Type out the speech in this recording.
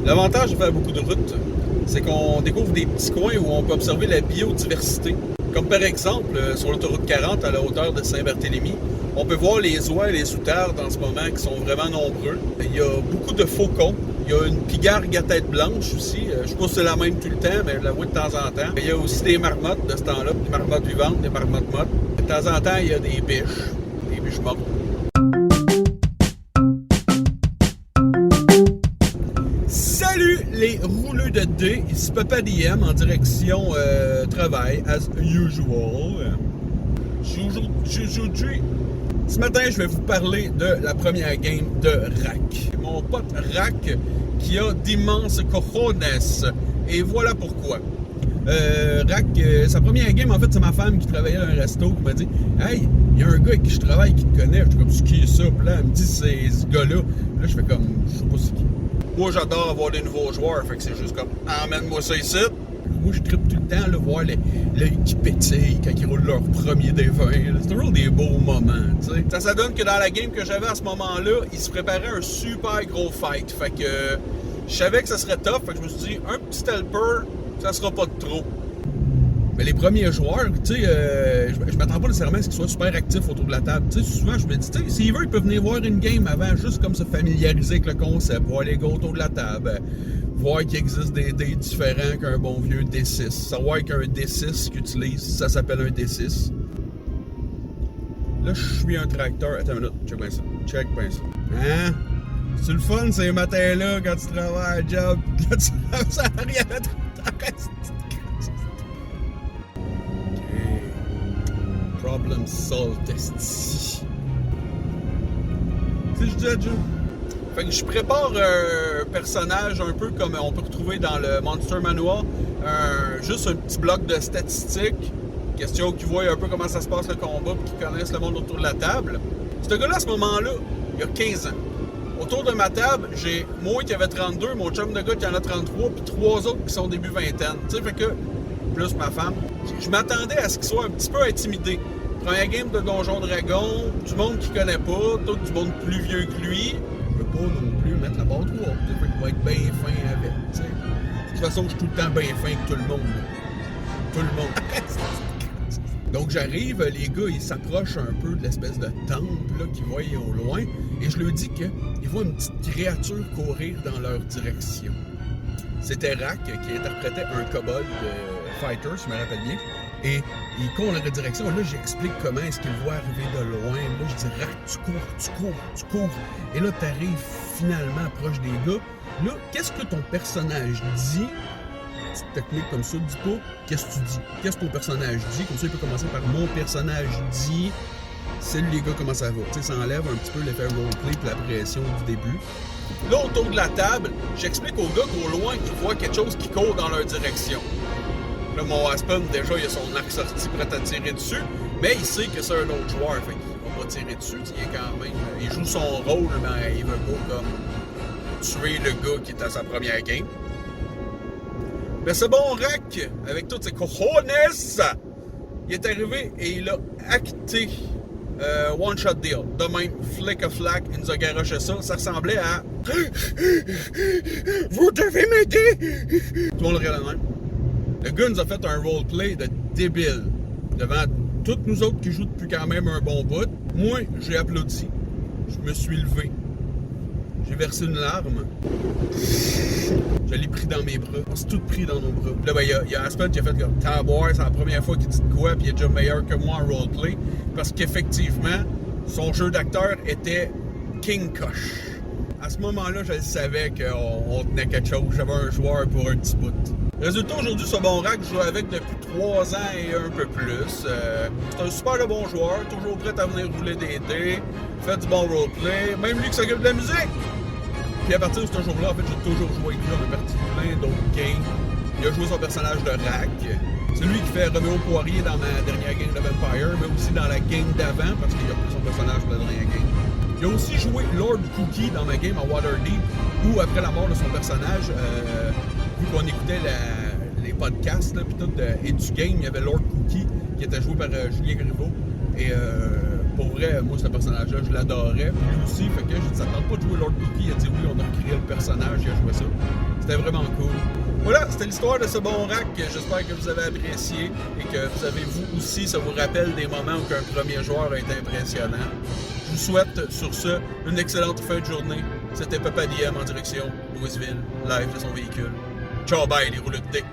L'avantage de faire beaucoup de routes, c'est qu'on découvre des petits coins où on peut observer la biodiversité. Comme par exemple, sur l'autoroute 40 à la hauteur de Saint-Barthélemy, on peut voir les oies et les outardes en ce moment qui sont vraiment nombreux. Il y a beaucoup de faucons. Il y a une pigargue à tête blanche aussi. Je sais pas si c'est la même tout le temps, mais je la vois de temps en temps. Il y a aussi des marmottes de ce temps-là, des marmottes vivantes, des marmottes mortes. De temps en temps, il y a des biches mortes. Salut les rouleux de dés, ici Papa DM en direction travail, as usual. Ce matin, je vais vous parler de la première game de Rack. Mon pote Rack qui a d'immenses cojones. Et voilà pourquoi. Rack, sa première game, en fait, c'est ma femme qui travaillait à un resto qui m'a dit « Hey, il y a un gars avec qui je travaille qui te connaît. » Je suis comme « C'est qui ça? » Puis là, elle me dit « C'est ce gars-là. » Là, je fais comme « Je sais pas c'est qui. » Moi, j'adore avoir des nouveaux joueurs, fait que c'est juste comme « Emmène-moi ça ici. » Moi, je trippe tout le temps, là, voir l'œil qui pétille quand ils roulent leur premier des 20. C'est toujours des beaux moments, tu sais. Ça donne que dans la game que j'avais à ce moment-là, ils se préparaient un super gros fight. Fait que je savais que ça serait tough, fait que je me suis dit, un petit helper, ça sera pas de trop. Mais les premiers joueurs, tu sais, je m'attends pas nécessairement à ce qu'ils soient super actifs autour de la table. Tu sais, souvent, je me dis, tu sais, s'ils veulent, ils peuvent venir voir une game avant, juste comme se familiariser avec le concept, voir les gars autour de la table, voir qu'il existe des dés différents qu'un bon vieux D6. Savoir qu'un D6 qu'ils utilisent, ça s'appelle un D6. Là, je suis un tracteur. Attends une minute, check bien ça. Check bien ça. Hein? C'est le fun, ces matins-là, quand tu travailles à job, là, tu commences à rien à Problem solved, esti. Tu sais, je dis à Joe. Fait que je prépare un personnage un peu comme on peut retrouver dans le Monster Manual. Juste un petit bloc de statistiques. Question qu'ils voient un peu comment ça se passe le combat et qu'ils connaissent le monde autour de la table. Ce gars-là, à ce moment-là, il a 15 ans. Autour de ma table, j'ai moi qui avait 32, mon chum de gars qui en a 33, puis 3 autres qui sont début vingtaine. Tu sais, fait que, plus ma femme, je m'attendais à ce qu'il soit un petit peu intimidé. Première game de Donjon Dragon, du monde qu'il connaît pas, tout du monde plus vieux que lui. Je veux pas non plus mettre la barre trop haute, fait qu'il va être bien fin avec, tu sais. De toute façon, je suis tout le temps bien fin avec tout le monde. Tout le monde. Donc j'arrive, les gars, ils s'approchent un peu de l'espèce de temple là, qu'ils voient au loin, et je leur dis qu'ils voient une petite créature courir dans leur direction. C'était Rack qui interprétait un kobold fighter, si je me rappelle bien. Et il court dans la direction. Là, j'explique comment est-ce qu'il voit arriver de loin. Là, je dis, Rack, tu cours. Et là, tu arrives finalement proche des gars. Là, qu'est-ce que ton personnage dit? Petite technique comme ça, dis pas qu'est-ce que tu dis. Qu'est-ce que ton personnage dit? Comme ça, il peut commencer par mon personnage dit. Salut les gars, comment ça va? Tu sais, ça enlève un petit peu l'effet roleplay et la pression du début. Là, autour de la table, j'explique aux gars qu'au loin, ils voient quelque chose qui court dans leur direction. Là, mon Aspen, déjà, il a son arc sorti prêt à tirer dessus, mais il sait que c'est un autre joueur, fait qu'il va pas tirer dessus, il est quand même... Il joue son rôle, mais il veut pas, comme, tuer le gars qui est à sa première game. Mais c'est bon, Rack, avec toutes ses cojones, il est arrivé et il a acté One Shot Deal. De même, flick a flack, il nous a garoché ça. Ça ressemblait à... Vous devez m'aider! Tout le monde le regarde de même. Le gars nous a fait un roleplay de débile devant toutes nous autres qui jouent depuis quand même un bon bout. Moi, j'ai applaudi. Je me suis levé. J'ai versé une larme. Je l'ai pris dans mes bras. On s'est tous pris dans nos bras. Là, ben, il y a Aspen qui a fait comme t'as à boire, c'est la première fois qu'il dit de quoi, puis il est déjà meilleur que moi en roleplay. Parce qu'effectivement, son jeu d'acteur était King Koch. À ce moment-là, je savais qu'on tenait quelque chose. J'avais un joueur pour un petit bout. Résultat, aujourd'hui, ce bon Rack, je joue avec depuis 3 ans et un peu plus. C'est un super de bon joueur, toujours prêt à venir rouler des dés, fait du bon roleplay, même lui qui s'occupe de la musique. Puis à partir de ce jour-là, en fait, j'ai toujours joué avec lui. On a parti plein d'autres games. Il a joué son personnage de Rack. C'est lui qui fait Roméo Poirier dans ma dernière game de Vampire, mais aussi dans la game d'avant, parce qu'il a pris son personnage pour la dernière game. Il a aussi joué Lord Cookie dans ma game à Waterdeep, où après la mort de son personnage, vu qu'on écoutait les podcasts là, pis tout, et du game, il y avait Lord Cookie qui était joué par Julien Griveaux. Et pour vrai, moi, ce personnage-là, je l'adorais. Puis lui aussi, fait que j'ai dit, ça ne tente pas de jouer Lord Cookie. Il a dit oui, on a créé le personnage, il a joué ça. C'était vraiment cool. Voilà, c'était l'histoire de ce bon rack. J'espère que vous avez apprécié et que vous avez, vous aussi, ça vous rappelle des moments où un premier joueur a été impressionnant. Je vous souhaite, sur ce, une excellente fin de journée. C'était Papa DM en direction Louisville, live de son véhicule. Ciao, bye, les rouleaux de dick.